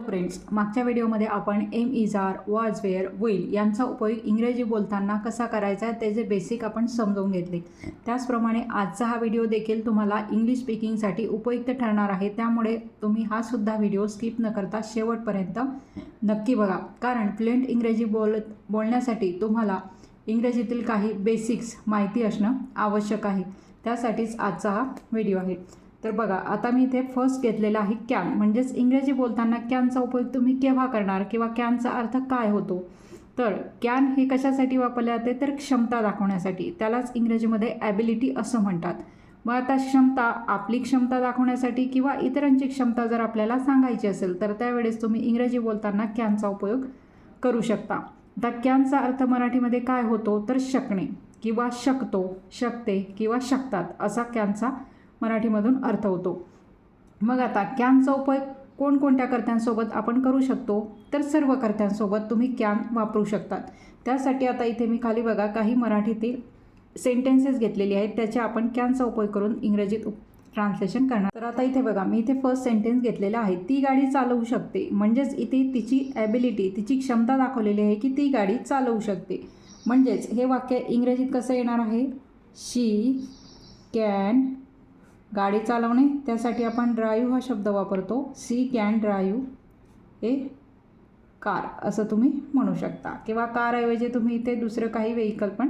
Friends, मागच्या व्हिडिओमध्ये आपण am is are, was were, will यांचा उपयोग इंग्रजी बोलताना कसा करायचा त्याचे बेसिक आपण समजून घेतले. त्याचप्रमाणे आजचा हा व्हिडिओ देखील तुम्हाला इंग्लिश स्पीकिंगसाठी उपयुक्त ठरणार आहे. त्यामुळे तुम्ही हा सुद्धा व्हिडिओ स्किप न करता शेवटपर्यंत नक्की बघा, कारण फ्लुएंट इंग्रजी बोलण्यासाठी तुम्हाला इंग्रजीतील काही बेसिक्स माहिती असणं आवश्यक आहे. त्यासाठीच आजचा हा व्हिडिओ आहे. तर बघा, आता मी इथे फर्स्ट घेतलेला आहे कॅन. म्हणजेच इंग्रजी बोलताना कॅनचा उपयोग तुम्ही केव्हा करणार किंवा कॅनचा अर्थ काय होतो. तर कॅन हे कशासाठी वापरले जाते, तर क्षमता दाखवण्यासाठी. त्यालाच इंग्रजीमध्ये ॲबिलिटी असं म्हणतात. मग आता क्षमता, आपली क्षमता दाखवण्यासाठी किंवा इतरांची क्षमता जर आपल्याला सांगायची असेल तर त्यावेळेस तुम्ही इंग्रजी बोलताना कॅनचा उपयोग करू शकता. आता कॅनचा अर्थ मराठीमध्ये काय होतो, तर शकणे किंवा शकतो, शकते किंवा शकतात असा कॅनचा मराठीमधून अर्थ होतो. मग आता कॅनचा उपयोग कोणकोणत्या कर्त्यांसोबत आपण करू शकतो, तर सर्व कर्त्यांसोबत तुम्ही कॅन वापरू शकतात. त्यासाठी आता इथे मी खाली बघा काही मराठीतील सेंटेन्सेस घेतलेली आहेत, त्याचे आपण कॅनचा उपयोग करून इंग्रजीत ट्रान्सलेशन करणार. तर आता इथे बघा, मी इथे फर्स्ट सेंटेन्स घेतलेला आहे, ती गाडी चालवू शकते. म्हणजेच इथे तिची ॲबिलिटी, तिची क्षमता दाखवलेली आहे की ती गाडी चालवू शकते. म्हणजेच हे वाक्य इंग्रजीत कसं येणार आहे, शी कॅन, गाडी चालवणे, त्यासाठी आपण ड्राईव्ह हा शब्द वापरतो. She can drive a car असं तुम्ही म्हणू शकता. किंवा कारऐवजी तुम्ही इथे दुसरं काही व्हेकल पण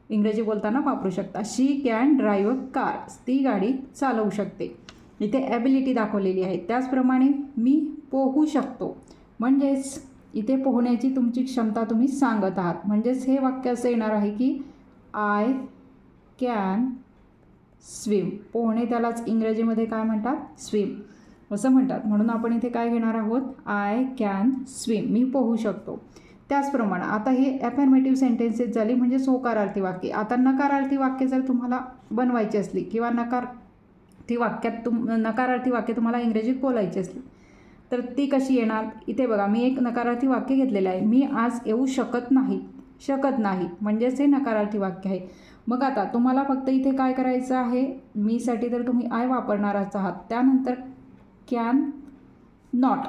इंग्रजी बोलताना वापरू शकता. शी कॅन ड्राईव्ह अ कार, ती गाडी चालवू शकते. इथे ॲबिलिटी दाखवलेली आहे. त्याचप्रमाणे मी पोहू शकतो. म्हणजेच इथे पोहण्याची तुमची क्षमता तुम्ही सांगत आहात. म्हणजेच हे वाक्य असं येणार आहे की आय कॅन स्विम. पोहणे त्यालाच इंग्रजीमध्ये काय म्हणतात, स्विम असं म्हणतात. म्हणून आपण इथे काय घेणार आहोत, आय कॅन स्विम, मी पोहू शकतो. त्याचप्रमाणे आता हे ॲफर्मेटिव्ह सेंटेन्सेस झाली, म्हणजेच होकारार्थी वाक्ये. आता नकारार्थी वाक्य जर तुम्हाला बनवायची असली किंवा नकारार्थी वाक्य तुम्हाला इंग्रजीत बोलायची असली तर ती कशी येणार. इथे बघा, मी एक नकारार्थी वाक्य घेतलेलं आहे, मी आज येऊ शकत नाही. शकत नाही म्हणजेच हे नकारार्थी वाक्य आहे. मग आता तुम्हाला फक्त इथे काय करायचं आहे, मीसाठी तर तुम्ही आय वापरणारच आहात. त्यानंतर कॅन नॉट,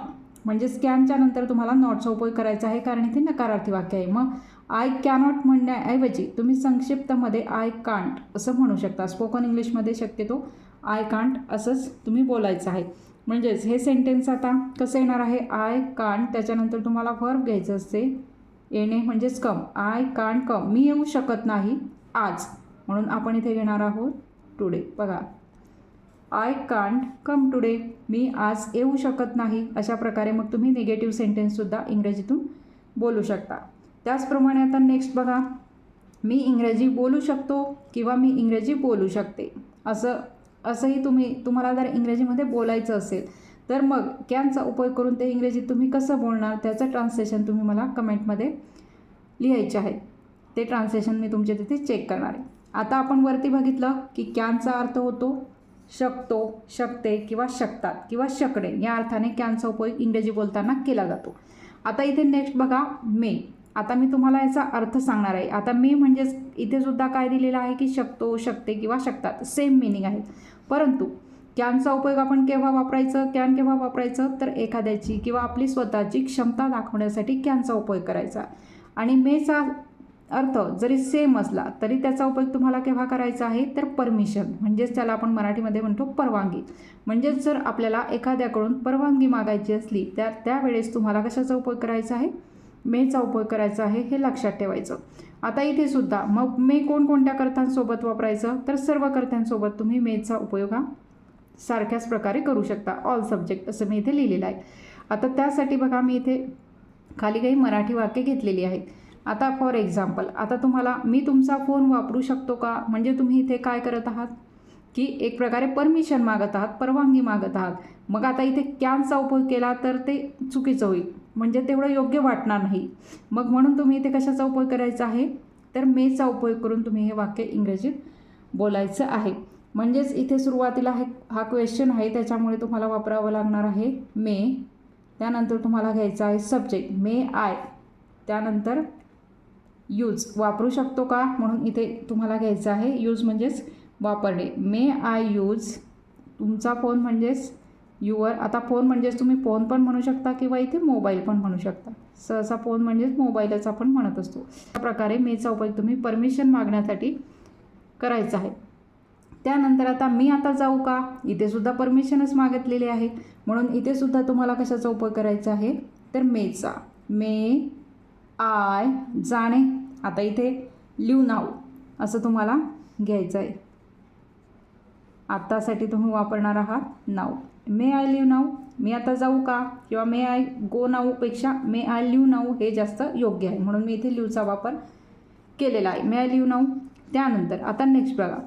म्हणजेच कॅनच्या नंतर तुम्हाला नॉटचा उपयोग करायचा आहे, कारण इथे नकारार्थी वाक्य आहे. मग आय कॅनॉट म्हणण्याऐवजी तुम्ही संक्षिप्तमध्ये आय कांट असं म्हणू शकता. स्पोकन इंग्लिशमध्ये शक्यतो आय कांट असंच तुम्ही बोलायचं आहे. म्हणजेच हे सेंटेन्स आता कसं येणार आहे, आय कांट, त्याच्यानंतर तुम्हाला वर्ब घ्यायचं असते, येणे म्हणजेच कम. आय कांट कम, मी येऊ शकत नाही आज, म्हणून आपण इथे घेणार आहोत टुडे. बघा, आय कांट कम टुडे, मी आज येऊ शकत नाही. अशा प्रकारे मग तुम्ही निगेटिव्ह सेंटेन्ससुद्धा इंग्रजीतून बोलू शकता. त्याचप्रमाणे आता नेक्स्ट बघा, मी इंग्रजी बोलू शकतो किंवा मी इंग्रजी बोलू शकते असंही तुम्हाला जर इंग्रजीमध्ये बोलायचं असेल तर मग कॅनचा उपयोग करून ते इंग्रजीत तुम्ही कसं बोलणार त्याचं ट्रान्सलेशन तुम्ही मला कमेंटमध्ये लिहायचे आहे. ते ट्रान्सलेशन मी तुमच्या तिथे चेक करणार आहे. आता आपण वरती बघितलं की कॅनचा अर्थ होतो शकतो, शकते किंवा शकतात किंवा शकणे, या अर्थाने कॅनचा उपयोग इंग्रजी बोलताना केला जातो. आता इथे नेक्स्ट बघा, मे. आता मी तुम्हाला याचा अर्थ सांगणार आहे. आता मे म्हणजेच इथे सुद्धा काय दिलेलं आहे की शकतो, शकते किंवा शकतात, सेम मिनिंग आहे. परंतु कॅनचा उपयोग आपण केव्हा वापरायचं, कॅन केव्हा वापरायचं, तर एखाद्याची किंवा आपली स्वतःची क्षमता दाखवण्यासाठी कॅनचा उपयोग करायचा. आणि मेचा अर्थ जरी सेम असला तरी त्याचा उपयोग तुम्हाला केव्हा करायचा आहे, तर परमिशन, म्हणजेच त्याला आपण मराठीमध्ये म्हणतो परवानगी. म्हणजेच जर आपल्याला एखाद्याकडून परवानगी मागायची असली त्यावेळेस तुम्हाला कशाचा उपयोग करायचा आहे, मेचा उपयोग करायचा आहे, हे लक्षात ठेवायचं. आता इथे सुद्धा मग मे कोणकोणत्या कर्त्यांसोबत वापरायचं, तर सर्व कर्त्यांसोबत तुम्ही मेचा उपयोग हा सारख्याच प्रकारे करू शकता. ऑल सब्जेक्ट असं मी इथे लिहिलेलं आहे. आता त्यासाठी बघा, मी इथे खाली काही मराठी वाक्य घेतलेली आहेत. आता फॉर एक्झाम्पल, आता तुम्हाला मी तुमचा फोन वापरू शकतो का, म्हणजे तुम्ही इथे काय करत आहात की एक प्रकारे परमिशन मागत आहात, परवानगी मागत आहात. मग आता इथे कॅनचा उपयोग केला तर ते चुकीचं होईल, म्हणजे तेवढं योग्य वाटणार नाही. मग म्हणून तुम्ही इथे कशाचा उपयोग करायचा आहे, तर मेचा उपयोग करून तुम्ही हे वाक्य इंग्रजीत बोलायचं आहे. म्हणजेच इथे सुरुवातीला हा क्वेश्चन आहे, त्याच्यामुळे तुम्हाला वापरावं लागणार आहे मे. त्यानंतर तुम्हाला घ्यायचं आहे सब्जेक्ट, मे आय. त्यानंतर यूज, वापरू शकतो का, म्हणून इथे तुम्हाला घ्यायचं आहे यूज, म्हणजेच वापरणे. मे आय यूज तुमचा फोन, म्हणजेच युअर. आता फोन म्हणजेच तुम्ही फोन पण म्हणू शकता किंवा इथे मोबाईल पण म्हणू शकता. सहसा फोन म्हणजेच मोबाईलच आपण म्हणत असतो. अशा प्रकारे मेचा उपयोग तुम्ही परमिशन मागण्यासाठी करायचा आहे. त्यानंतर आता मी आता जाऊ का, इथे सुद्धा परमिशनच मागितलेली आहे, म्हणून इथे सुद्धा तुम्हाला कशाचा उपयोग करायचा आहे तर मेचा. मे आय जाणे. आता इथे लिव्ह नाऊ असं तुम्हाला घ्यायचं आहे. आत्तासाठी तुम्ही वापरणार आहात now. May I leave now, मी आता जाऊ का, किंवा मे आय गो नाऊपेक्षा मे आय लिव्ह नाऊ हे जास्त योग्य आहे, म्हणून मी इथे लिव्हचा वापर केलेला आहे. मे आय लिव्ह नाऊ. त्यानंतर आता नेक्स्ट बघा,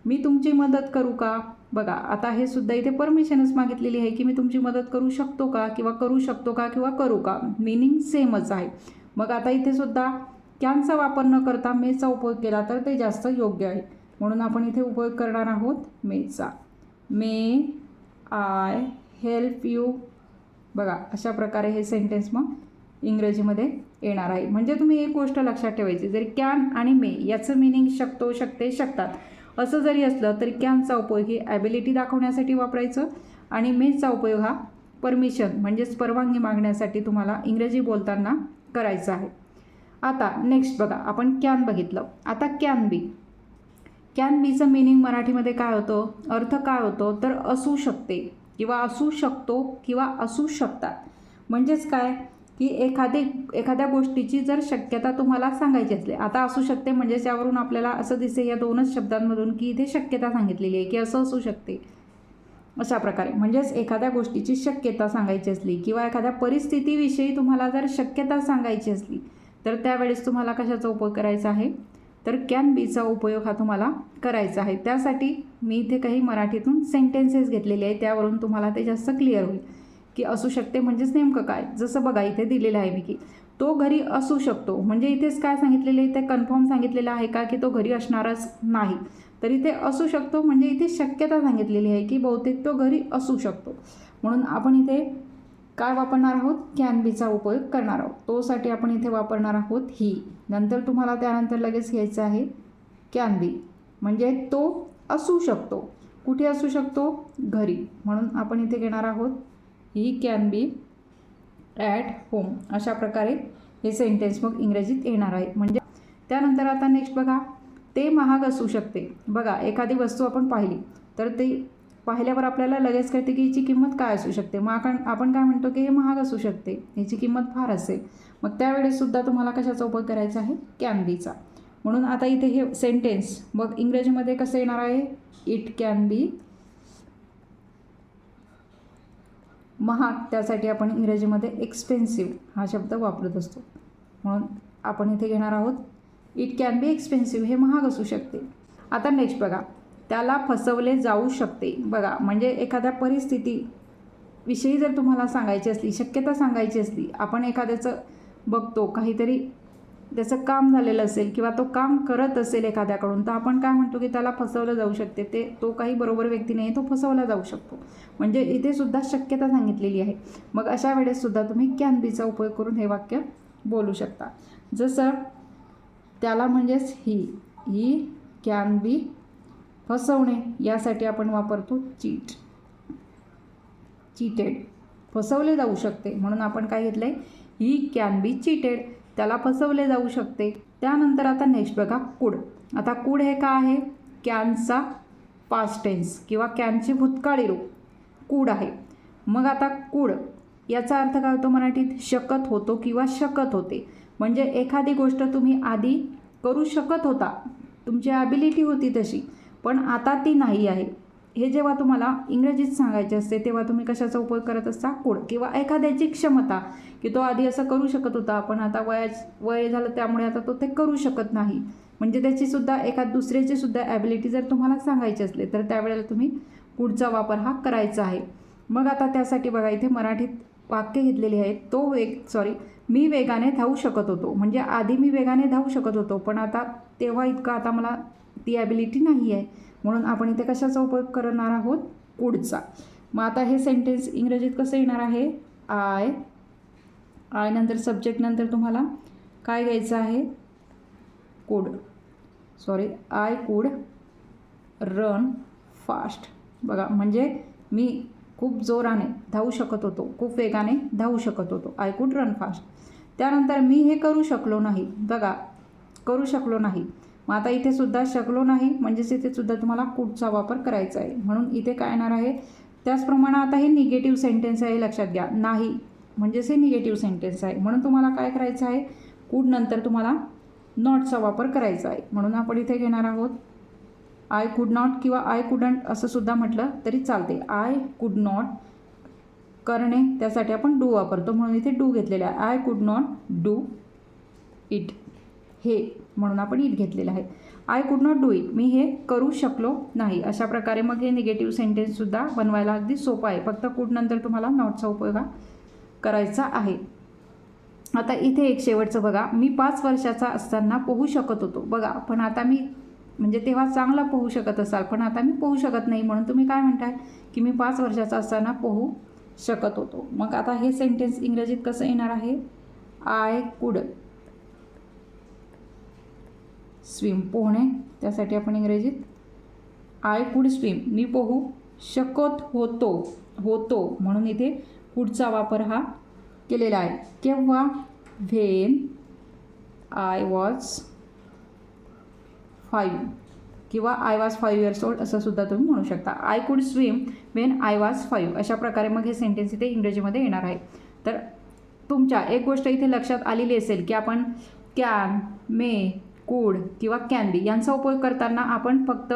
मी तुमची मदत करू का. बघा आता हे सुद्धा इथे परमिशनच मागितलेली आहे की मी तुमची मदत करू शकतो का किंवा करू शकतो का किंवा करू का, मिनिंग सेमच आहे. मग आता इथे सुद्धा कॅनचा वापर न करता मेचा उपयोग केला तर ते जास्त योग्य आहे, म्हणून आपण इथे उपयोग करणार आहोत मेचा. मे आय हेल्प यू. बघा अशा प्रकारे हे सेंटेन्स मग इंग्रजीमध्ये येणार आहे. म्हणजे तुम्ही एक गोष्ट लक्षात ठेवायची, जरी कॅन आणि मे याचं मिनिंग शकतो, शकते, शकतात असं जरी असलं तरी कॅनचा उपयोग ही ॲबिलिटी दाखवण्यासाठी वापरायचं आणि मेचा उपयोग हा परमिशन म्हणजेच परवानगी मागण्यासाठी तुम्हाला इंग्रजी बोलताना करायचं आहे. आता नेक्स्ट बघा, आपण कॅन बघितलं. आता कॅन बी. कॅन बीचं मिनिंग मराठीमध्ये काय होतं, अर्थ काय होतो तर असू शकते किंवा असू शकतो किंवा असू शकतात. म्हणजेच काय की एखाद्या गोष्टीची जर शक्यता तुम्हाला सांगायची असली, आता असू शकते म्हणजे त्यावरून आपल्याला असं दिसे या दोनच शब्दांमधून की इथे शक्यता सांगितलेली आहे की असं असू शकते. अशा प्रकारे म्हणजेच एखाद्या गोष्टीची शक्यता सांगायची असली किंवा एखाद्या परिस्थितीविषयी तुम्हाला जर शक्यता सांगायची असली तर त्यावेळेस तुम्हाला कशाचा उपयोग करायचा आहे तर कॅन बीचा उपयोग हा तुम्हाला करायचा आहे. त्यासाठी मी इथे काही मराठीतून सेंटेन्सेस घेतलेले आहे, त्यावरून तुम्हाला ते जास्त क्लिअर होईल की असू शकते म्हणजेच नेमकं काय. जसं बघा इथे दिलेलं आहे मी की तो घरी असू शकतो, म्हणजे इथेच काय सांगितलेलं आहे ते कन्फर्म सांगितलेलं आहे का की तो घरी असणारच नाही, तर इथे असू शकतो म्हणजे इथे शक्यता सांगितलेली आहे की बहुतेक तो घरी असू शकतो, म्हणून आपण इथे काय वापरणार आहोत कॅन बीचा उपयोग करणार आहोत. तोसाठी आपण इथे वापरणार आहोत ही. नंतर तुम्हाला त्यानंतर लगेच घ्यायचं आहे कॅन बी म्हणजे तो असू शकतो. कुठे असू शकतो, घरी, म्हणून आपण इथे घेणार आहोत he can be at home. अशा प्रकारे हे सेंटेन्स मग इंग्रजीत येणार आहे. म्हणजे त्यानंतर आता नेक्स्ट बघा, ते महाग असू शकते. बघा एखादी वस्तू आपण पाहिली तर ते पाहिल्यावर आपल्याला लगेच कळते की हिची किंमत काय असू शकते. मग आपण काय म्हणतो की हे महाग असू शकते, ह्याची किंमत फार असेल. मग त्यावेळेससुद्धा तुम्हाला कशाचा उपयोग करायचा आहे कॅन बीचा. म्हणून आता इथे हे सेंटेन्स मग इंग्रजीमध्ये कसं येणार आहे, इट कॅन बी महाग. त्यासाठी आपण इंग्रजीमध्ये एक्सपेन्सिव्ह हा शब्द वापरत असतो, म्हणून आपण इथे घेणार आहोत इट कॅन बी एक्सपेन्सिव्ह, हे महाग असू शकते. आता नेक्स्ट बघा, त्याला फसवले जाऊ शकते. बघा म्हणजे एखाद्या परिस्थितीविषयी जर तुम्हाला सांगायची असली, शक्यता सांगायची असली, आपण एखाद्याचं बघतो काहीतरी त्याचं काम झालेलं असेल किंवा तो काम करत असेल एखाद्याकडून, तर आपण काय म्हणतो की त्याला फसवलं जाऊ शकते, तो काही बरोबर व्यक्ती नाही, तो फसवला जाऊ शकतो. म्हणजे इथे सुद्धा शक्यता सांगितलेली आहे. मग अशा वेळेससुद्धा तुम्ही कॅन बीचा उपयोग करून हे वाक्य बोलू शकता. जसं त्याला म्हणजेच ही कॅन बी फसवणे, यासाठी आपण वापरतो चीटेड. फसवले जाऊ शकते म्हणून आपण काय घेतलं आहे ही कॅन बी चीटेड, त्याला फसवले जाऊ शकते. त्यानंतर आता नेक्स्ट बघा कुड. आता कुड हे काय आहे, कॅनचा पास्ट टेन्स किंवा कॅनची भूतकाळी रूप कुड आहे. मग आता कुड याचा अर्थ काय होतो मराठीत, शकत होतो किंवा शकत होते. म्हणजे एखादी गोष्ट तुम्ही आधी करू शकत होता, तुमची ॲबिलिटी होती तशी, पण आता ती नाही आहे. हे जेव्हा तुम्हाला इंग्रजीत सांगायचे असते तेव्हा तुम्ही कशाचा उपयोग करत असता, कुड. किंवा एखाद्याची क्षमता की तो आधी असं करू शकत होता पण आता वय झालं त्यामुळे आता तो ते करू शकत नाही, म्हणजे त्याचीसुद्धा दुसऱ्याची सुद्धा ॲबिलिटी जर तुम्हाला सांगायची असले तर त्यावेळेला तुम्ही कुडचा वापर हा करायचा आहे. मग आता त्यासाठी बघा इथे मराठीत वाक्य घेतलेली आहेत. मी वेगाने धावू शकत होतो, म्हणजे आधी मी वेगाने धावू शकत होतो पण आता तेव्हा इतकं आता मला ती ॲबिलिटी नाही आहे, म्हणून आपण इथे कशाचा उपयोग करणार आहोत कुडचा. मग आता हे सेंटेन्स इंग्रजीत कसं येणार आहे, आय नंतर सब्जेक्ट नंतर तुम्हाला काय घ्यायचं आहे आय कुड रन फास्ट. बघा म्हणजे मी खूप जोराने धावू शकत होतो, खूप वेगाने धावू शकत होतो. I could run fast. त्यानंतर मी हे करू शकलो नाही. बघा, करू शकलो नाही. मग आता इथे सुद्धा शकलो नाही म्हणजेच इथे सुद्धा तुम्हाला कुडचा वापर करायचा आहे. म्हणून इथे काय येणार आहे, त्याचप्रमाणे आता हे निगेटिव्ह सेंटेन्स आहे, लक्षात घ्या. नाही म्हणजेच हे निगेटिव्ह सेंटेन्स आहे. म्हणून तुम्हाला काय करायचं आहे, कुड नंतर तुम्हाला नॉटचा वापर करायचा आहे. म्हणून आपण इथे घेणार आहोत आय कुड नॉट किंवा आय कुडंट असं सुद्धा म्हटलं तरी चालते. आय कुड नॉट करणे, त्यासाठी आपण डू वापरतो म्हणून इथे डू घेतलेला आहे. I could not do it, हे म्हणून आपण इट घेतलेलं आहे. I could not do it, मी हे करू शकलो नाही. अशा प्रकारे मग हे निगेटिव्ह सेंटेन्ससुद्धा बनवायला अगदी सोपं आहे. फक्त कुड नंतर तुम्हाला नॉटचा उपयोग करायचा आहे. आता इथे एक शेवटचं बघा, मी 5 वर्षाचा असताना पोहू शकत होतो. बघा, पण आता मी म्हणजे तेव्हा चांगला पोहू शकत असाल, पण आता मी पोहू शकत नाही. म्हणून तुम्ही काय म्हणताय की मी 5 वर्षाचा असताना पोहू शकत होतो. मग आता हे सेंटेन्स इंग्रजीत कसं येणार आहे, आय कुड स्विम, पोहणे, त्यासाठी आपण इंग्रजीत आय कुड स्विम, मी पोहू शकत होतो म्हणून इथे कुडचा वापर हा केलेला आहे. केव्हा, व्हेन आय वॉज 5 किंवा आय वॉज 5 years old असं सुद्धा तुम्ही म्हणू शकता. I could swim when I was 5 अशा प्रकारे मग हे सेंटेन्स इथे इंग्रजीमध्ये येणार आहे. तर तुमच्या एक गोष्ट इथे लक्षात आलेली असेल की आपण कॅन, मे, कुड किंवा कॅन बी यांचा उपयोग करताना आपण फक्त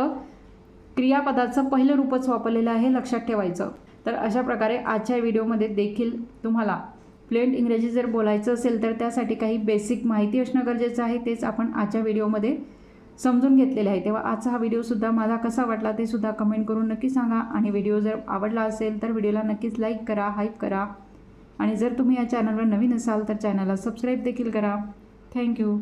क्रियापदाचं पहिलं रूपच वापरलेलं आहे, लक्षात ठेवायचं. तर अशा प्रकारे आजच्या व्हिडिओमध्ये देखील तुम्हाला फ्लुएंट इंग्रजी जर बोलायचं असेल तर त्यासाठी काही बेसिक माहिती असणं गरजेचं आहे. तेच आपण आजच्या व्हिडिओमध्ये समजून घेतलेले आहे. तेव्हा आजचा हा व्हिडिओसुद्धा मला कसा वाटला ते सुद्धा कमेंट करून नक्की सांगा. आणि व्हिडिओ जर आवडला असेल तर व्हिडिओला नक्कीच लाईक करा, हाईप करा. आणि जर तुम्ही या चॅनलवर नवीन असाल तर चॅनलला सबस्क्राईब देखील करा. थँक्यू.